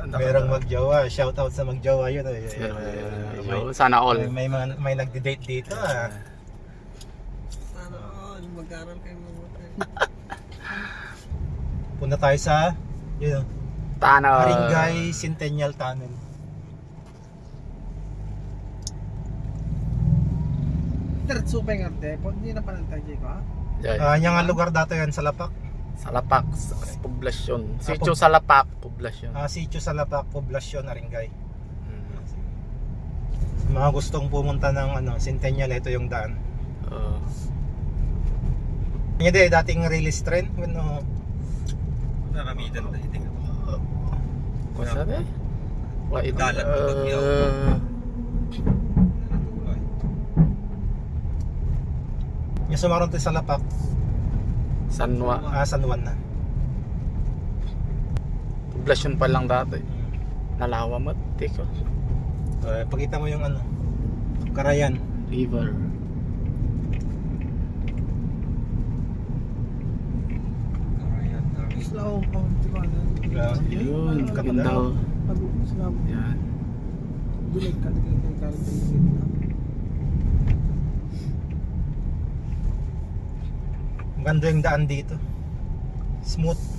Merong magjowa. Shoutout sa magjowa yun. Sana all. May nagde-date dito ah. Sana all. Mag-aral kayo mabuti. Punta tayo sa yun, Tunnel. Haringay Centennial Tunnel. Diretso pa yung arte. Hindi na panantay ko ha? Yung lugar dato yan sa Lapak. Salapak, poblasyon. Sitio Salapak, poblasyon. Sitio sa Lapak, poblasyon, Haringay. Sa mga gustong pumunta ng Centennial, ito yung daan. Hindi, dating release train. Naramitan na hindi nga. Kung sabi? Dalat ng bagyo. Yung sumaron tayo sa Lapak, Sanwa. San Juan na. Poblasyon pa lang dati. Nalawa mo, tiko. Pakita mo yung Karayan. River. Slow county ko na. Yun, ganda. Slow. Yan. Bulag ka na kay Karin. Ganda yung daan dito. Smooth.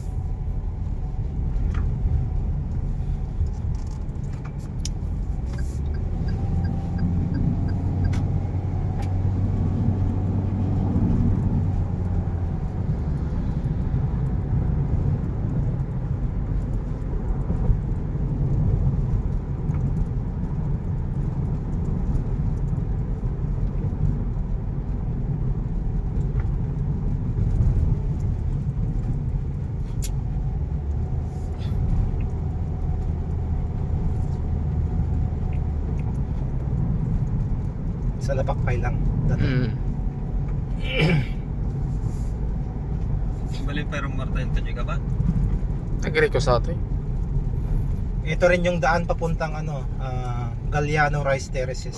Sa Lapakpay lang. Bali pero Marta yung tanyo ka ba? Agree ko sa ito. Ito rin yung daan papuntang Galliano Rice Terraces.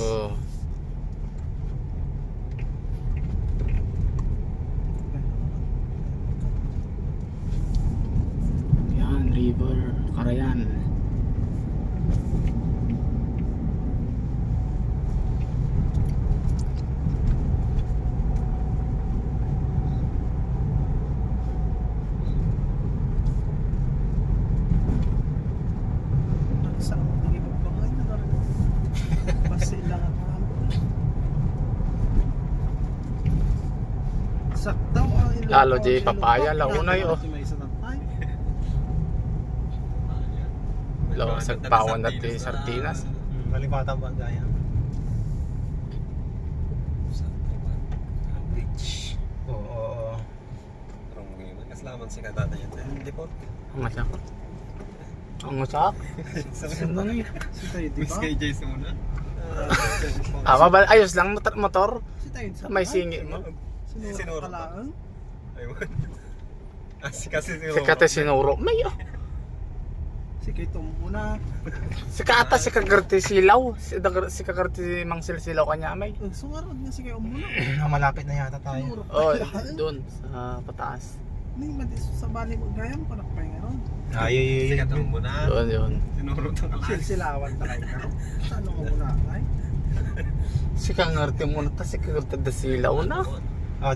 Yan, river. Karayan. Saktaw Lalo di papaya, launa yun. Lawa sa pawan natin sardinas. Malimatang ba gaya? Beach. Oo. Kaslaman si katata yan sa deport. Ang masak. Ang masak? Sino na yun? Si tayo di Miss ba? kay Jay muna. Ayos lang motor. Si tayo Sa may singi mo. Sinuro kalaan. Ayun. Kasi Si Kate sinuro. May Si Kito muna. Si Kata, si Kagarti Silaw. Si Kagarti Mangsil Silaw kanya may. Sungarod nga si Kayo muna. Malapit na yata tayo. Sinuro Oh, kalaan. doon sa pataas. Hindi madis sa bali mo gayam pa nakapay nga ron. Sikat ang muna. Doon yun. Sinuro ng kalaan. Silsilawan ta kayo. Saan ka muna ay? Si Kagarti muna ta, si Kagarti Silaw na.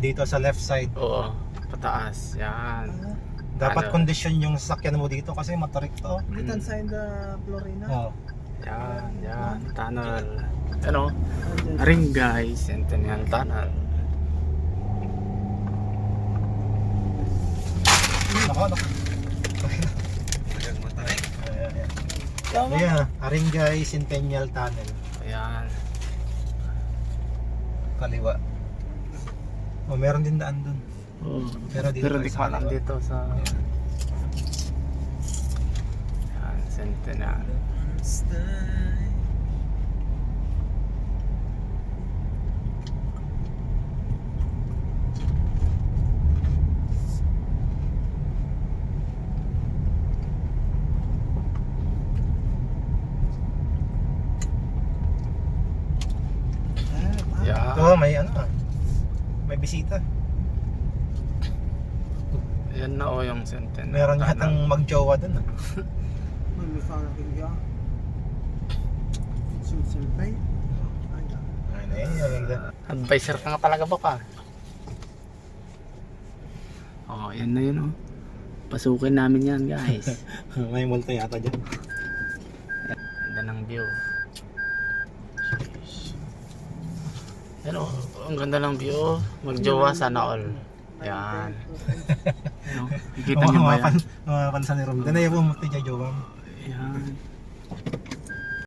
Dito sa left side. Oo, pataas. Yan. Dapat kondisyon yung sasakyan mo dito kasi matarik to. Litan sa the Florina. Oo. Yan. Tunnel. Ano? Haringay Centennial Tunnel. Nako. Ayan, matarik. Ayan, Haringay Centennial Tunnel. Ayan. Kaliwa. Meron din daan dun. Oh. Pero dito Pero di sa ko alam kaliwa. dito sa yan, Centennial. Yan. May may bisita. Yan na yung Centennial. Meron Tunnel. yatang magjowa dun. may sana kaya. Sulpay. Advisor ka nga talaga ba ka? Oh, yan na yun oh. Pasukin namin yan guys. May multa yata dyan. Ganda ng view. Yan oh, ang ganda ng view. Magjowa sana all. Yan. No? Ikita niyo ba yan? Mapapansan ni Rom. Ganaya po multa dyan, Jowam. Yan.